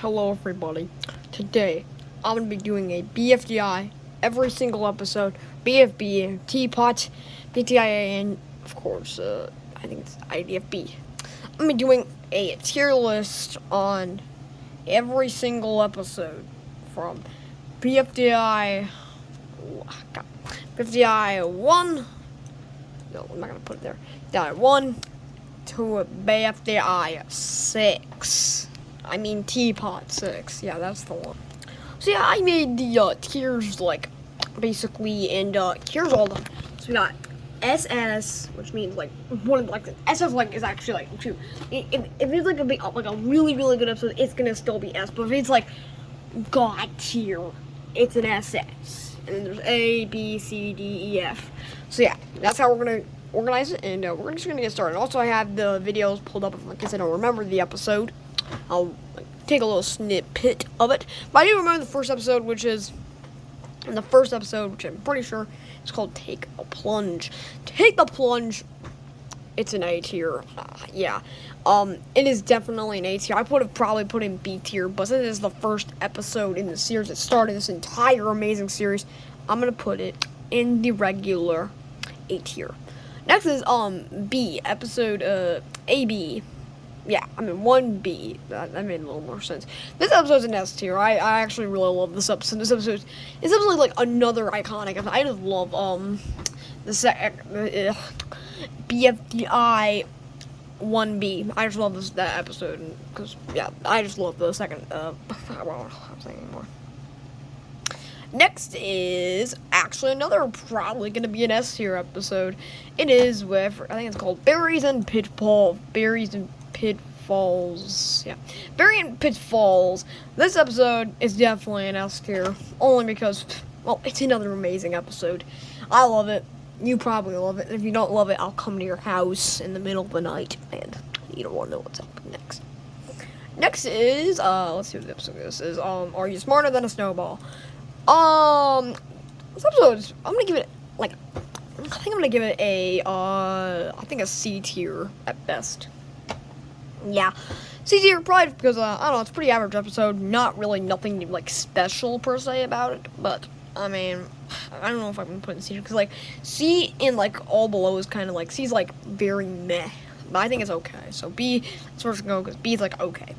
Hello everybody. Today, I'm going to be doing a BFDI every single episode. BFB, Teapot, BTIA, and of course, I think it's IDFB. I'm going to be doing a tier list on every single episode from BFDI, BFDI 1, no, I'm not going to put it there, BFDI 1 to BFDI 6. I mean Teapot 6. Yeah, that's the one. So yeah, I made the tiers basically, and here's all the. So we got SS, which means one of the SS is actually two. If it's a big a really good episode, it's gonna still be S. But if it's God tier, it's an SS. And then there's A, B, C, D, E, F. So yeah, that's how we're gonna organize it, and we're just gonna get started. Also, I have the videos pulled up in case I don't remember the episode. I'll take a little snippet of it. But I do remember the first episode, which I'm pretty sure is called Take a Plunge. Take the Plunge. It's an A tier. Yeah. It is definitely an A tier. I would have probably put in B tier, but since it's the first episode in the series that started this entire amazing series, I'm gonna put it in the regular A tier. Next is B, episode AB. Yeah, I mean 1B. That made a little more sense. This episode's an S tier. I actually really love this episode. This episode is like another iconic episode. I just love BFDI 1B. I just love that episode because yeah, I just love the second. Well, I'm saying anymore. Next is actually another probably gonna be an S tier episode. It is with I think it's called Berries and Pitfalls. Yeah. Berry and Pitfalls. This episode is definitely an S tier, only because, well, it's another amazing episode. I love it. You probably love it. If you don't love it, I'll come to your house in the middle of the night, and you don't want to know what's happening next. Next is, let's see what the episode is. Are You Smarter Than a Snowball? This episode, I'm gonna give it, I think I'm gonna give it a C tier at best. Yeah, C tier probably because, I don't know, it's a pretty average episode, not really nothing, special per se about it, but, I mean, I don't know if I can put it in C tier, because, C in, all below is kind of, C's, very meh, but I think it's okay, so B, that's where it's gonna go, because B is, okay.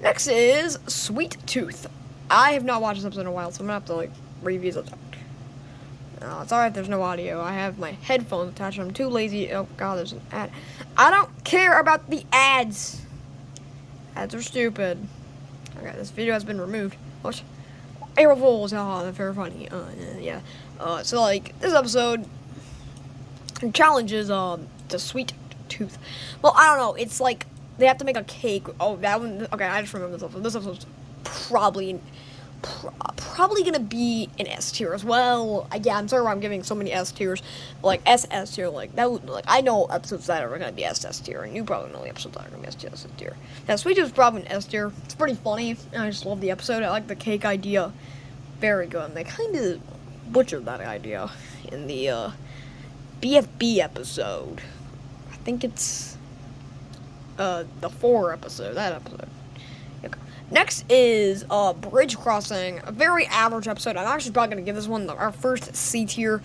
Next is Sweet Tooth. I have not watched this episode in a while, so I'm gonna have to, revisit that. It's alright, there's no audio. I have my headphones attached. I'm too lazy. Oh, God, there's an ad. I don't care about the ads. Ads are stupid. Okay, this video has been removed. What? April Fools. Oh, that's very funny. Yeah. So, this episode challenges, the Sweet Tooth. Well, I don't know. It's they have to make a cake. Oh, that one. Okay, I just remember this episode. This episode's probably gonna be an S tier as well. Yeah, I'm sorry I'm giving so many S tiers. S tier, that. I know episodes that are gonna be S tier, and you probably know the episodes that are gonna be S tier. Yeah, Sweet Tooth is probably an S tier. It's pretty funny, and I just love the episode. I like the cake idea. Very good. And they kind of butchered that idea in the BFB episode. I think it's the 4 episode. That episode. Okay. Next is Bridge Crossing, a very average episode. I'm actually probably going to give this one our first C tier.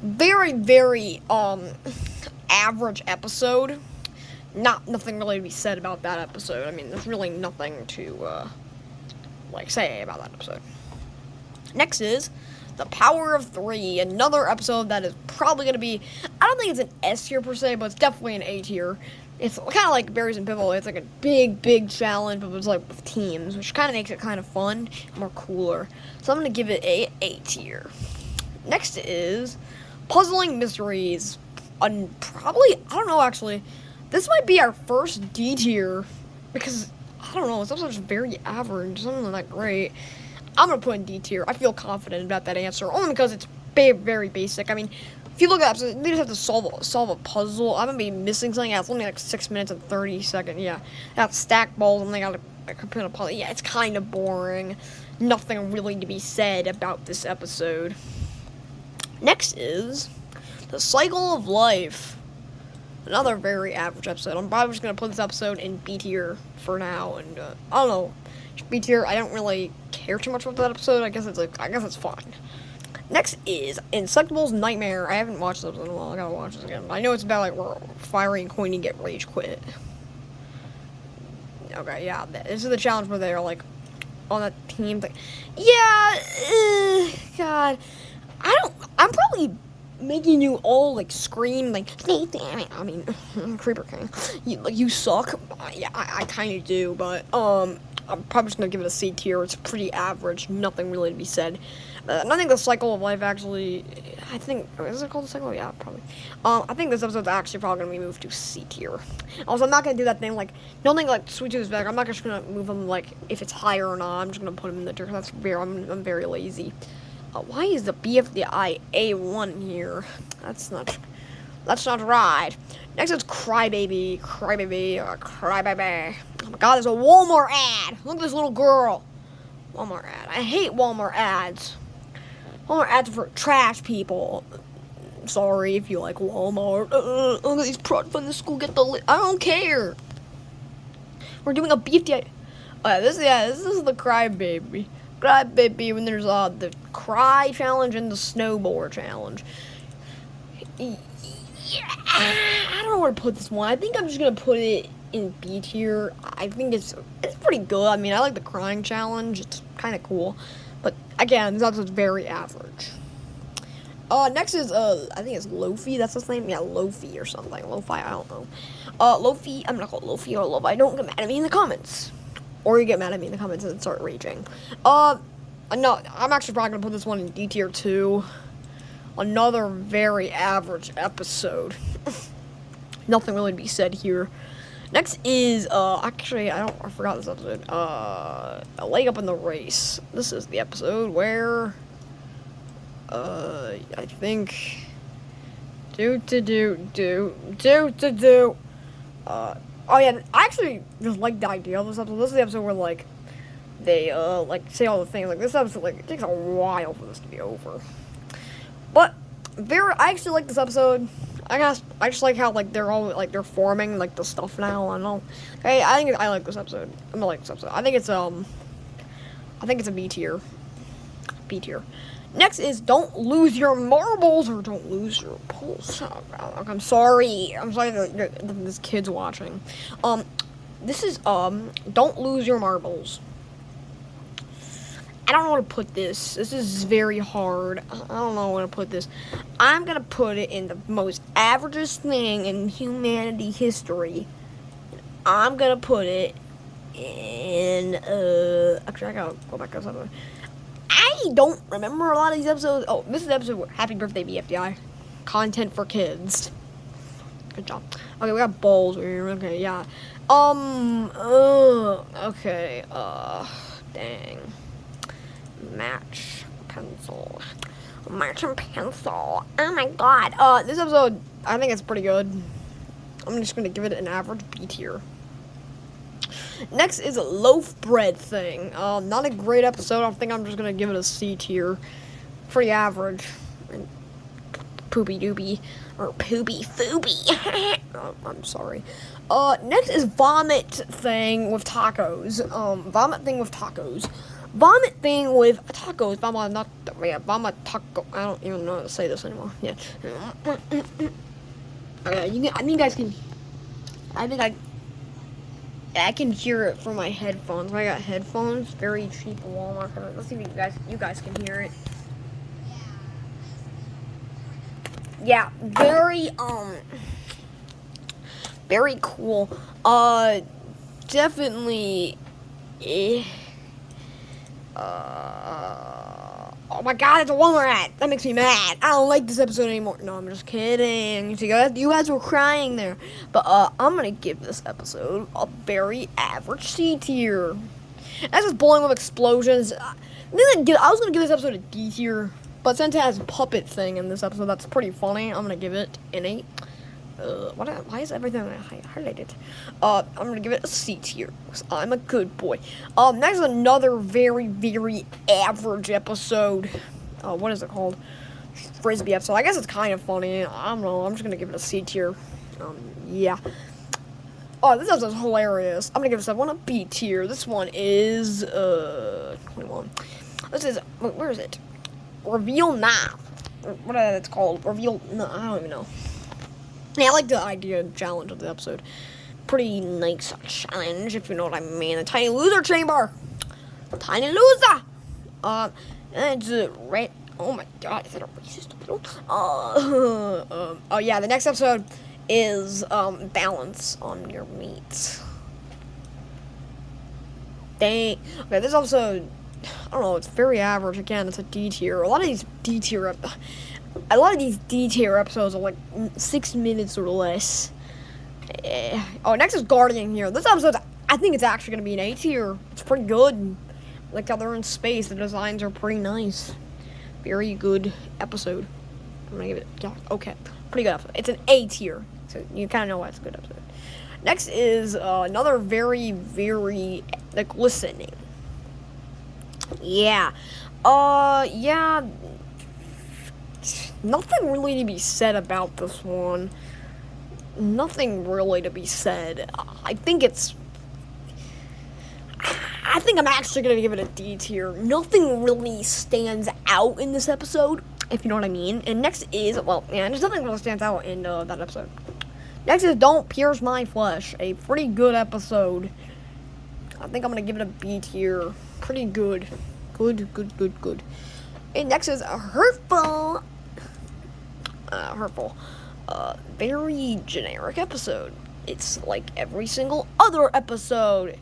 Very average episode. Nothing really to be said about that episode. I mean, there's really nothing to say about that episode. Next is The Power of 3, another episode that is probably going to be, I don't think it's an S tier per se, but it's definitely an A tier. It's kind of like Berries and Pitfalls. It's a big challenge, but it's with teams, which kind of makes it kind of fun, more cooler. So I'm going to give it a A tier. Next is Puzzling Mysteries. Probably, I don't know actually, this might be our first D tier, because, I don't know, this episode's very average, something not great. I'm going to put in D tier. I feel confident about that answer, only because it's very basic. I mean, if you look at it, they just have to solve a puzzle. I'm going to be missing something. It's only 6 minutes and 30 seconds. Yeah. They got stack balls and they got a complete puzzle. Yeah, it's kind of boring. Nothing really to be said about this episode. Next is The Cycle of Life. Another very average episode. I'm probably just going to put this episode in B tier for now. And, I don't know. B tier. I don't really care too much about that episode. I guess it's fine. Next is Insectable's Nightmare. I haven't watched those in a while. I gotta watch this again. I know it's about like where Fiery and Coiny get rage quit. Okay, yeah, this is the challenge where they're like on a team thing. Yeah, God, I'm probably making you all like scream like, I mean, Creeper King, you suck. Yeah, I kind of do, but I'm probably just gonna give it a C tier. It's pretty average, nothing really to be said. And I think the Cycle of Life actually, is it called the Cycle? Yeah, probably. I think this episode's actually probably gonna be moved to C tier. Also, I'm not gonna do that thing like, don't think like Sweet Tooth is back. I'm not just gonna move him like if it's higher or not. I'm just gonna put him in the tier. That's very, I'm very lazy. Why is the BFDI A1 here? That's not right. Next is Crybaby. Crybaby. Oh my God, there's a Walmart ad. Look at this little girl. Walmart ad. I hate Walmart ads. Walmart ads for trash people. Sorry if you like Walmart. Look at these products from the school. Get the I don't care. We're doing a BFDI. This is the Crybaby. Crybaby when there's the Cry challenge and the Snowboard challenge. Yeah, I don't know where to put this one. I think I'm just gonna put it in B tier. I think it's pretty good. I mean, I like the crying challenge. It's kind of cool, but again, this episode's very average. Next is I think it's Lofi. That's his name. Yeah, Lofi or something. Lo-fi. I don't know. Lofi. I'm not called Lofi or Lofi. Don't get mad at me in the comments, or you get mad at me in the comments and start raging. No, I'm actually probably gonna put this one in D tier too. Another very average episode. Nothing really to be said here. Next is, actually, I forgot this episode. A leg up in the race. This is the episode where, I think, oh yeah, I actually just like the idea of this episode. This is the episode where, like, they, like, say all the things. Like, this episode, like, it takes a while for this to be over. But, I actually like this episode. I just like how, like, they're all, like, they're forming, like, the stuff now. I don't know. Hey, I like this episode. I'm gonna like this episode. I think it's a B tier. B tier. Next is Don't Lose Your Marbles or Don't Lose Your Pulse. Oh, I'm sorry that this kid's watching. This is, Don't Lose Your Marbles. I don't know where to put this. This is very hard. I don't know where to put this. I'm gonna put it in the most averagest thing in humanity history. I'm gonna put it in, actually I gotta go back to something. I don't remember a lot of these episodes. Oh, this is the episode where Happy Birthday BFDI. Content for kids. Good job. Okay, we got balls here. Okay, yeah. Okay, dang. Match pencil. Match and pencil. Oh my God. This episode, I think it's pretty good. I'm just gonna give it an average B tier. Next is a loaf bread thing. Not a great episode. I think I'm just gonna give it a C tier. Pretty average. And poopy doopy. Or poopy foopy. Oh, I'm sorry. Next is vomit thing with tacos. Vomit thing with tacos. Vomit thing with tacos. Vomit taco. I don't even know how to say this anymore. Yeah. I think you guys can. I can hear it from my headphones. I got headphones, very cheap at Walmart. Let's see if you guys can hear it. Yeah, very cool. Definitely. Oh my God, it's a Walmart ad. That makes me mad. I don't like this episode anymore. No, I'm just kidding. You guys were crying there. But I'm gonna give this episode a very average C tier. That's just bowling with explosions. I was gonna give this episode a D tier, but since it has a puppet thing in this episode, that's pretty funny. I'm gonna give it an 8. Why is everything highlighted? I'm gonna give it a C tier because I'm a good boy. Next is another very, very average episode. What is it called? Frisbee episode. I guess it's kind of funny. I don't know. I'm just gonna give it a C tier. Yeah. Oh, this episode's hilarious. I'm gonna give this one a B tier. This one is 21. This is where is it? Reveal now. What is it called? Reveal. No, I don't even know. Yeah, I like the idea and challenge of the episode. Pretty nice challenge, if you know what I mean. The tiny loser chamber. Tiny loser. And it's red. Oh my god, is that a racist title? Oh yeah, the next episode is balance on your meats. Dang. Okay, this episode, I don't know, it's very average. Again, it's a D tier. A lot of these D tier episodes are like 6 minutes or less. Oh, next is Guardian here. This episode, I think it's actually gonna be an A tier. It's pretty good. Like how they're in space, the designs are pretty nice. Very good episode. I'm gonna give it, yeah, okay. Pretty good episode. It's an A tier. So you kind of know why it's a good episode. Next is another very, very, like, listening. Yeah. Yeah. Nothing really to be said about this one. Nothing really to be said. I think I'm actually going to give it a D tier. Nothing really stands out in this episode, if you know what I mean. And next is, well, yeah, there's nothing really stands out in that episode. Next is Don't Pierce My Flesh. A pretty good episode. I think I'm going to give it a B tier. Pretty good. Good. And next is Hurtful. Very generic episode. It's like every single other episode.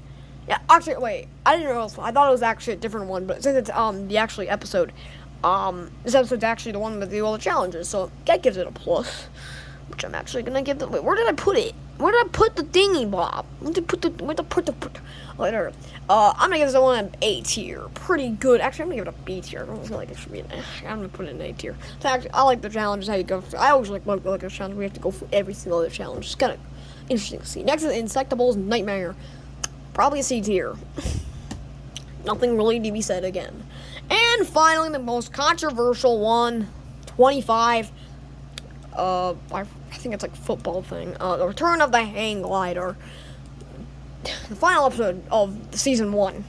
Yeah, actually, wait. I didn't know. I thought it was actually a different one, but since it's the actually episode, this episode's actually the one with all the challenges, so that gives it a plus. Which I'm actually gonna give the. Wait, where did I put it? Where did I put the thingy, Bob? Where did I put the? Later. I'm gonna give this one an A tier. Pretty good. Actually, I'm gonna give it a B tier. I don't feel like it should be an A. I'm gonna put it in A tier. So actually, I like the challenges. How you go? I always like a challenge. We have to go for every single other challenge. It's kind of interesting to see. Next is Insectables Nightmare. Probably a C tier. Nothing really to be said again. And finally, the most controversial one, 25. I think it's like a football thing. The Return of the Hang Glider. The final episode of season 1.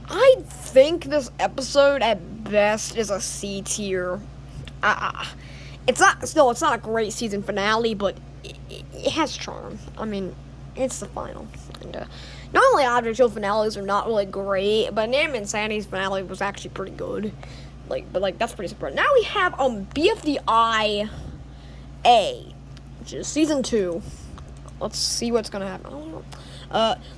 I think this episode at best is a C tier. It's not a great season finale, but it has charm. I mean, it's the final. And normally Object Show finales are not really great, but Name and Sandy's finale was actually pretty good. But that's pretty surprising. Now we have BFDI A, which is season 2. Let's see what's gonna happen. I don't know.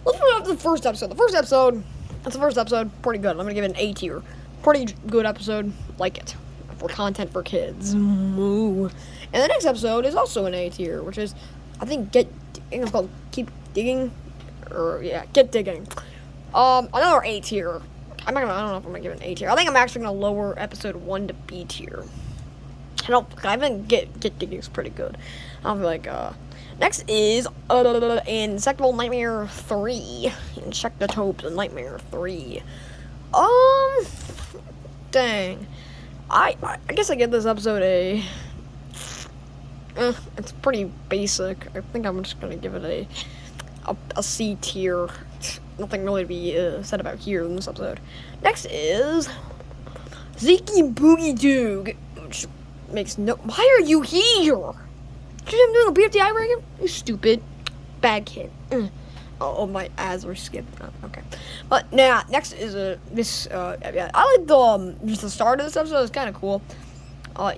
Let's move on to the first episode. That's the first episode. Pretty good. I'm gonna give it an A tier. Pretty good episode. Like it. For content for kids. Moo. And the next episode is also an A tier, which is, I think, it's called Keep Digging. Get Digging. Another A tier. I don't know if I'm gonna give it an A tier. I think I'm actually gonna lower episode 1 to B tier. I think Get Digging's pretty good. I'll be like, next is Insectable Nightmare 3. Insectatopes Nightmare 3. Dang. I guess I give this episode a. It's pretty basic. I think I'm just gonna give it a C tier. Nothing really to be said about here in this episode. Next is Zeke Boogie Doog, which makes no. Why are you here? I'm doing a BFDI ranking? You stupid bad kid. Oh, my ads were skipped. Oh, okay, but now next is this. Yeah, I like the just the start of this episode. It's kind of cool.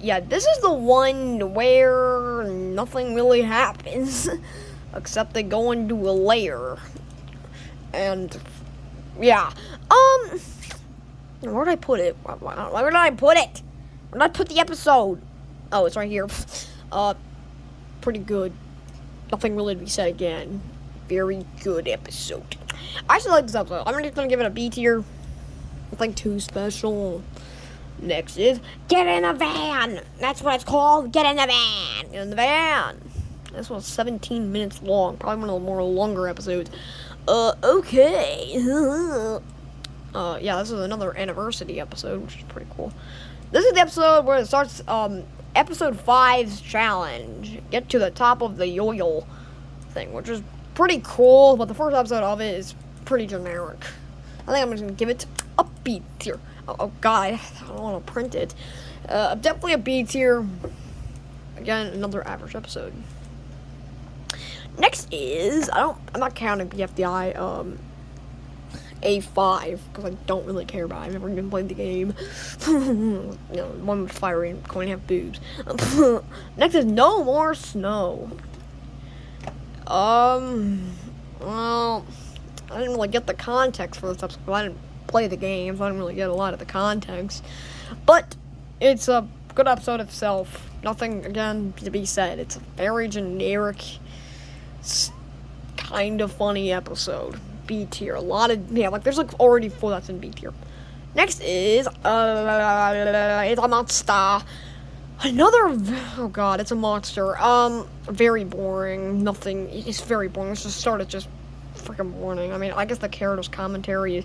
Yeah, this is the one where nothing really happens except they go into a lair. And yeah, where did I put it? Where did I put it? Where did I put the episode? Oh, it's right here. Pretty good. Nothing really to be said again. Very good episode. I actually like this episode. I'm just gonna give it a B tier. Nothing too special. Next is Get in the Van. That's what it's called. Get in the van. Get in the van. This one's 17 minutes long. Probably one of the more longer episodes. Okay. Yeah, this is another anniversary episode, which is pretty cool. This is the episode where it starts, episode 5's challenge. Get to the top of the yoil thing, which is pretty cool, but the first episode of it is pretty generic. I think I'm just going to give it a B tier. Oh God, I don't want to print it. Definitely a B tier. Again, another average episode. Next is, I'm not counting BFDI, A5, because I don't really care about it. I've never even played the game. One with fiery and going to have boobs. Next is No More Snow. Well, I didn't really get the context for this episode, because I didn't play the game, so I didn't really get a lot of the context. But it's a good episode itself. Nothing, again, to be said. It's a very generic, kind of funny episode. B tier. A lot of, there's already 4 that's in B tier. Next is, it's a monster. Oh God, it's a monster. Very boring. Nothing, it's very boring. It's just started just freaking boring. I mean, I guess the character's commentary is,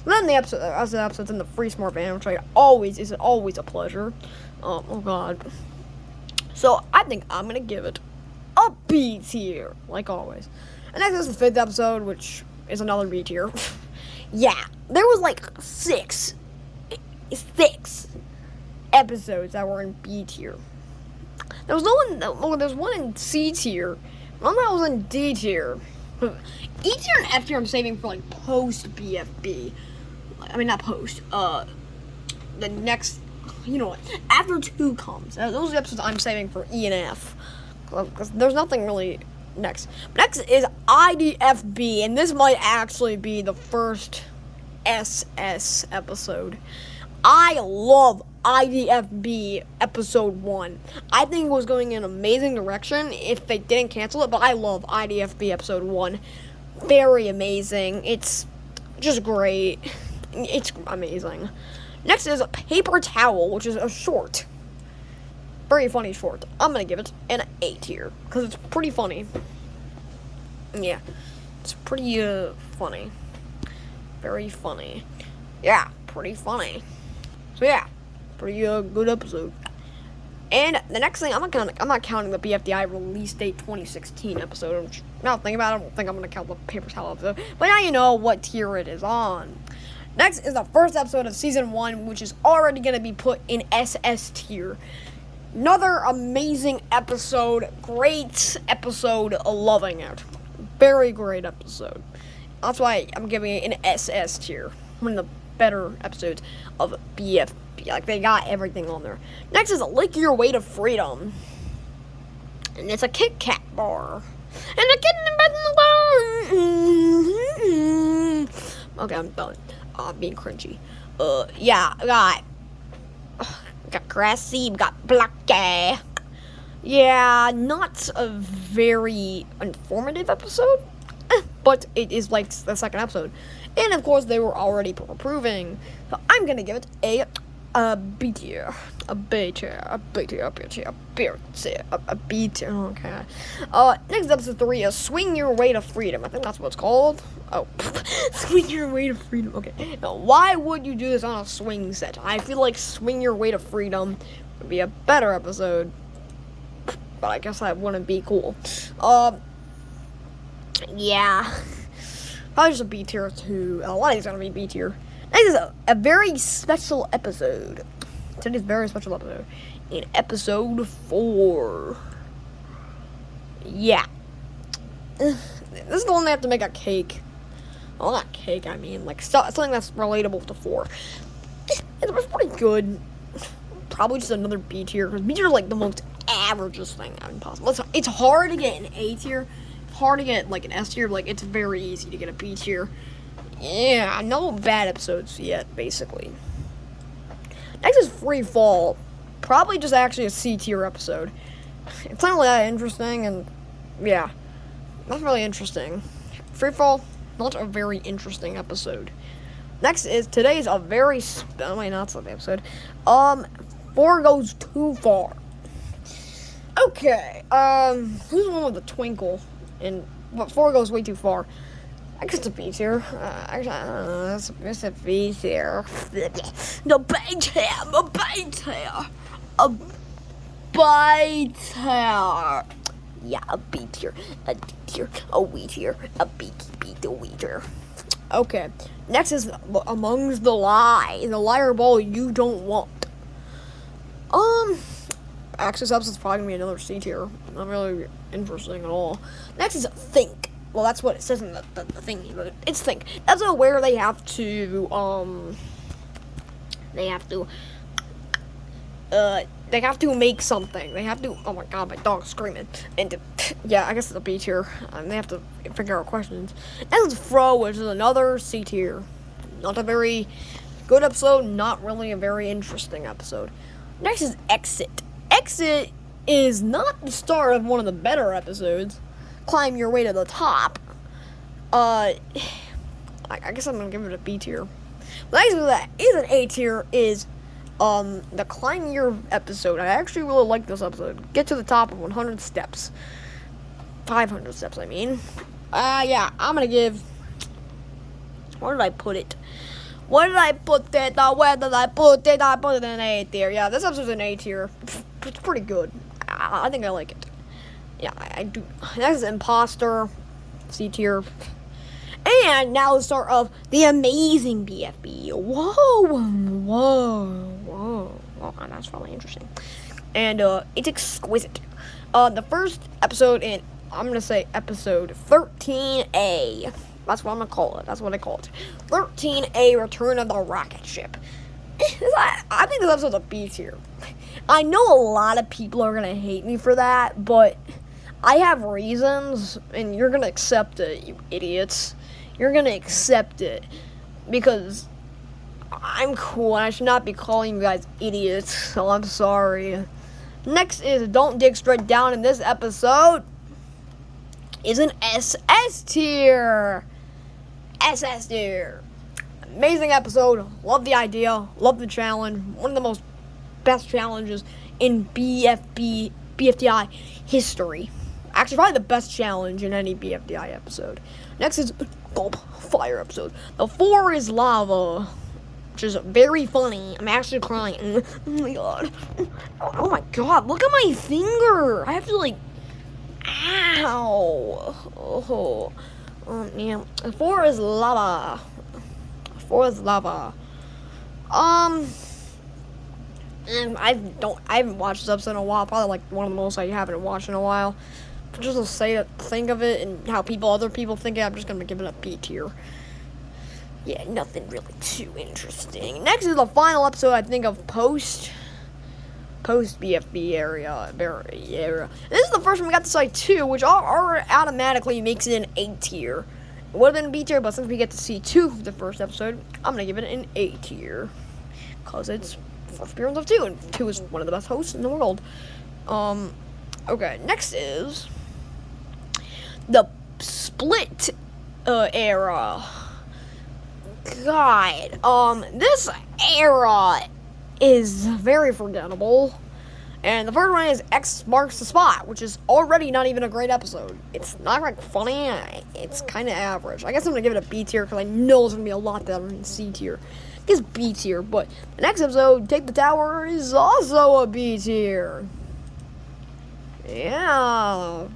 and then the episodes in the Free Smart Van, which is always a pleasure. Oh God. So I think I'm gonna give it a B tier, like always. And next is the 5th episode, which is another B tier. Yeah, there was 6 episodes that were in B tier. There was there's one in C tier, one that was in D tier. E tier and F tier I'm saving for post BFB. I mean, not post. The next, after 2 comes. Those are the episodes I'm saving for E and F. Because there's nothing really next. Next is IDFB, and this might actually be the first SS episode. I love IDFB episode 1. I think it was going in an amazing direction if they didn't cancel it, but I love IDFB episode 1. Very amazing. It's just great. It's amazing. Next is Paper Towel, which is a short. Very funny short. I'm gonna give it an A tier, because it's pretty funny. Yeah. It's pretty, funny. Very funny. Yeah, pretty funny. So yeah, pretty, good episode. And the next thing, I'm not counting the BFDI release date 2016 episode. Which, now thinking about it, I don't think I'm gonna count the Paper Towel episode. But now you know what tier it is on. Next is the first episode of season 1, which is already gonna be put in SS tier. Another amazing episode, great episode, loving it. Very great episode. That's why I'm giving it an SS tier. One of the better episodes of BFB. They got everything on there. Next is Lick Your Way to Freedom. And it's a Kit Kat bar. And a kitten in the bar. Okay, I'm done. Being cringy. Yeah, got grassy, got blacky. Yeah, not a very informative episode, but it is the second episode. And of course, they were already approving, so I'm gonna give it a B tier. A B tier. Okay. Next episode 3 is Swing Your Way to Freedom. I think that's what it's called. Oh, Swing Your Way to Freedom. Okay. Now, why would you do this on a swing set? I feel like Swing Your Way to Freedom would be a better episode, but I guess that wouldn't be cool. Yeah. Probably just a B tier too. A lot of these are gonna be B tier. Next is a very special episode. Today's very special episode. In episode 4. Yeah. This is the one they have to make a cake. Well, not cake, I mean, something that's relatable to 4. It was pretty good. Probably just another B tier, because B tier is the most averagest thing possible. It's hard to get an A tier. It's hard to get an S tier. It's very easy to get a B tier. Yeah, no bad episodes yet, basically. Next is Free Fall. Probably just actually a C tier episode. It's not really that interesting, and yeah, not really interesting. Free Fall, not a very interesting episode. Next is today's a very not so episode. 4 Goes Too Far. Okay, who's the one with the twinkle? And 4 goes way too far. I guess it's a B tier. Actually, I don't know. It's a B tier. The B tier. A B tier. Yeah, a B tier, a D tier, a W tier, a B, a W tier. Okay, next is Amongst the Lie, the liar ball you don't want. Actually, this episode's probably gonna be another C tier. Not really interesting at all. Next is Think. Well, that's what it says in the thing. But it's Think. That's where they have to make something. They have to. Oh my god, my dog's screaming. And yeah, I guess it's a B tier. They have to figure out questions. Next is Fro, which is another C tier. Not a very good episode. Not really a very interesting episode. Next is Exit. Exit is not the start of one of the better episodes. Climb Your Way to the Top. I guess I'm gonna give it a B tier. But next to that is an A tier is the Climb Your episode. I actually really like this episode. Get to the top of 100 steps. 500 steps, I mean. Yeah, I'm gonna give. Where did I put it? Where did I put it? Where did I put it? I put it in an A tier. Yeah, this episode's an A tier. It's pretty good. I think I like it. Yeah, I do. Next is Imposter. C tier. And now the start of the amazing BFB. Whoa. That's really interesting. And it's exquisite. The first episode in, I'm going to say episode 13A. That's what I'm going to call it. That's what I call it. 13A, Return of the Rocket Ship. I think this episode's a B tier. I know a lot of people are going to hate me for that, but I have reasons, and you're going to accept it, you idiots. You're going to accept it, because I'm cool, and I should not be calling you guys idiots, so I'm sorry. Next is Don't Dig Straight Down, in this episode is an SS tier. SS tier. Amazing episode. Love the idea. Love the challenge. One of the most best challenges in BFDI history. Actually, probably the best challenge in any BFDI episode. Next is Fire episode. The 4 is Lava, which is very funny. I'm actually crying. Oh my god. Oh my god. Look at my finger. I have to ow. Oh. Yeah. The 4 is Lava. 4 is Lava. And I haven't watched this episode in a while. Probably one of the most I haven't watched in a while. But just to think of it and how other people think it, I'm just gonna give it a B tier. Yeah, nothing really too interesting. Next is the final episode, I think, of post BFB area. This is the first one we got to see 2, which automatically makes it an A tier. It would have been a B tier, but since we get to see 2 of the first episode, I'm gonna give it an A tier, cause it's first appearance of 2, and 2 is one of the best hosts in the world. Okay, next is the Split era. God, this era is very forgettable. And the first one is X Marks the Spot, which is already not even a great episode. It's not funny, it's kind of average. I guess I'm gonna give it a B tier because I know it's gonna be a lot better than C tier. I guess B tier, but the next episode, Take the Tower, is also a B tier. Yeah,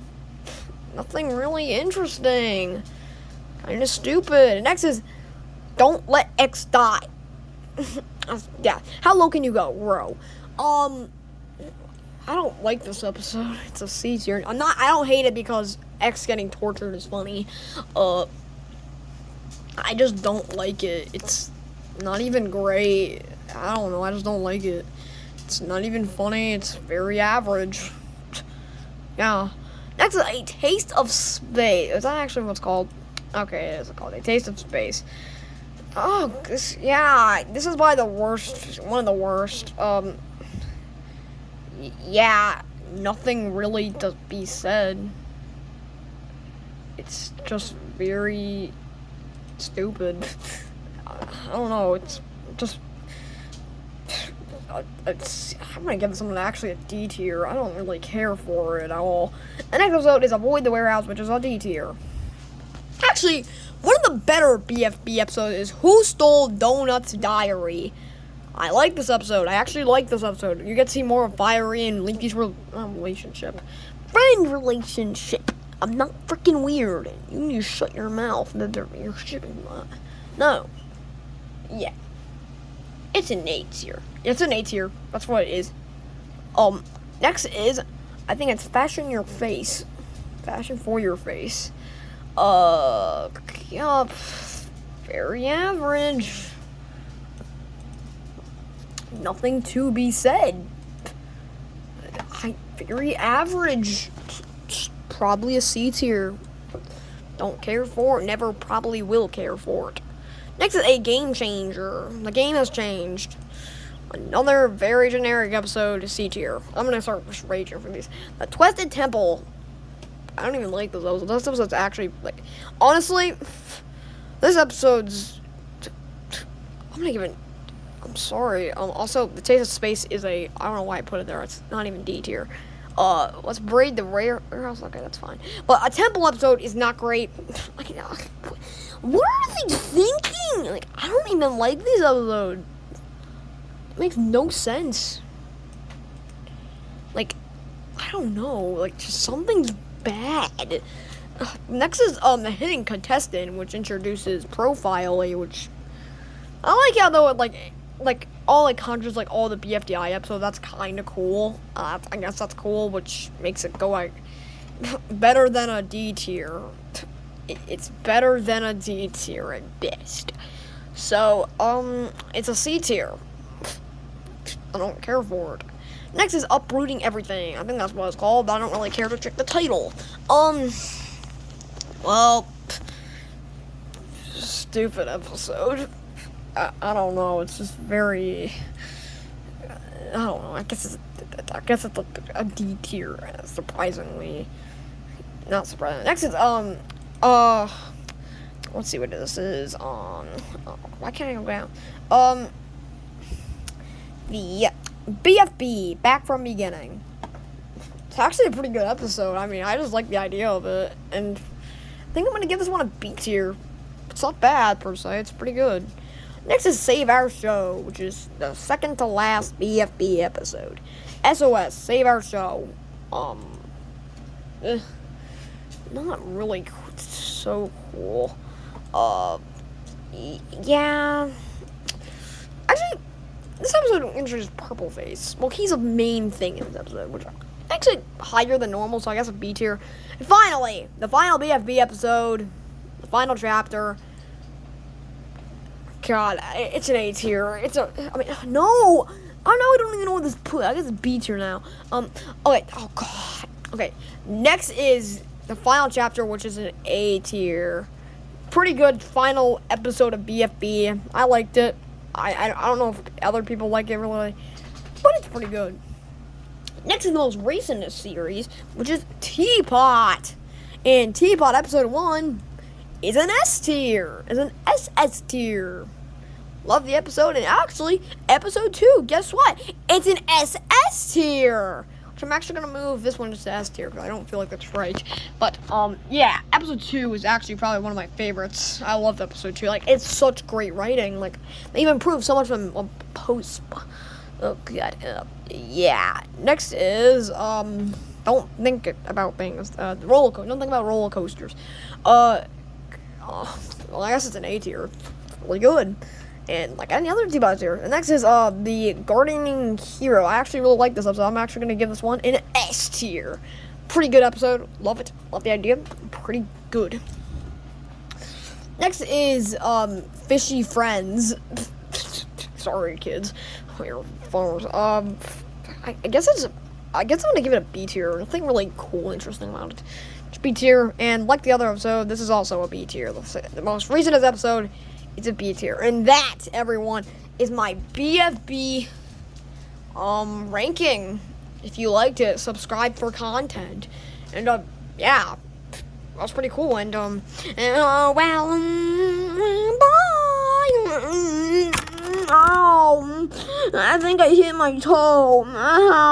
nothing really interesting. Kind of stupid. Next is Don't Let X Die. Yeah, how low can you go, bro? I don't like this episode. It's a C tier. I don't hate it because X getting tortured is funny. I just don't like it. It's not even great. I don't know. I just don't like it. It's not even funny. It's very average. Yeah. Next is A Taste of Space. Is that actually what's called? Okay, it is called A Taste of Space. Oh, this is probably the worst. One of the worst. Yeah, nothing really to be said. It's just very stupid. I don't know. It's just. I'm gonna give someone actually a D tier. I don't really care for it at all. The next episode is Avoid the Warehouse, which is a D tier. Actually, one of the better BFB episodes is Who Stole Donut's Diary. I like this episode. I actually like this episode. You get to see more of Fiery and Leafy's relationship. friend relationship. I'm not freaking weird. You need to shut your mouth. You're shipping. No. Yeah. It's an A tier. It's an A tier. That's what it is. Next is, I think it's fashion your face. Fashion for your face. Yeah, very average. Nothing to be said. Very average. Probably a C tier. Don't care for it. Never probably will care for it. Next is a game changer. The game has changed. Another very generic episode, C tier. I'm gonna start just raging for these. The Twisted Temple. I don't even like those episodes. Those episodes actually, like, honestly, this episode's. I'm gonna give it. I'm sorry. Also, the Taste of Space is a. I don't know why I put it there. It's not even D tier. Let's braid the rare. Okay, that's fine. But a temple episode is not great. What are they thinking? Like, I don't even like this episode. It makes no sense. Like, I don't know. Like, just something's bad. Next is the Hidden Contestant, which introduces Profiling, which I like how though it like all like conjures like all the BFDI episodes. That's kind of cool. I guess that's cool, which makes it go like better than a D tier. It's better than a D tier at best. So it's a C tier. I don't care for it. Next is Uprooting Everything. I think that's what it's called, but I don't really care to check the title. Well, stupid episode. I don't know. It's just very. I don't know. I guess it's a D tier. Surprisingly, not surprising. Next is let's see what this is. Why can't I go down? The BFB, Back from Beginning. It's actually a pretty good episode. I mean, I just like the idea of it, and I think I'm gonna give this one a B tier. It's not bad per se. It's pretty good. Next is Save Our Show, which is the second to last BFB episode. SOS, Save Our Show. Not really so cool. Yeah. Actually, this episode introduces Purple Face. Well, he's a main thing in this episode, which is actually higher than normal, so I guess a B tier. And finally, the final BFB episode, the final chapter. God, it's an A tier. No! I don't even know what this put. I guess it's B tier now. Okay. Oh, God. Okay. Next is the final chapter, which is an A tier. Pretty good final episode of BFB. I liked it. I don't know if other people like it really, but it's pretty good. Next is the most recent in this series, which is Teapot. And Teapot episode 1 is an S tier. Is an SS tier. Love the episode, and actually, episode 2, guess what? It's an SS tier. Which I'm actually gonna move this one to S tier because I don't feel like that's right. But yeah, episode 2 is actually probably one of my favorites. I loved episode 2. Like, it's such great writing. Like, they even improved so much from post. Oh God. Yeah. Next is don't think about things. Roller coaster. Don't think about roller coasters. Well, I guess it's an A tier. Really good. And like any other T-Bots here. The next is the Gardening Hero. I actually really like this episode. I'm actually gonna give this one an S tier. Pretty good episode. Love it. Love the idea. Pretty good. Next is Fishy Friends. Sorry, kids. We're farmers. I guess I'm gonna give it a B tier. Nothing really cool, interesting about it. It's B tier, and like the other episode, this is also a B tier. The most recent episode. It's a B tier. And that, everyone, is my BFB ranking. If you liked it, subscribe for content. And yeah, that's pretty cool. And bye. Ow, I think I hit my toe. Ow.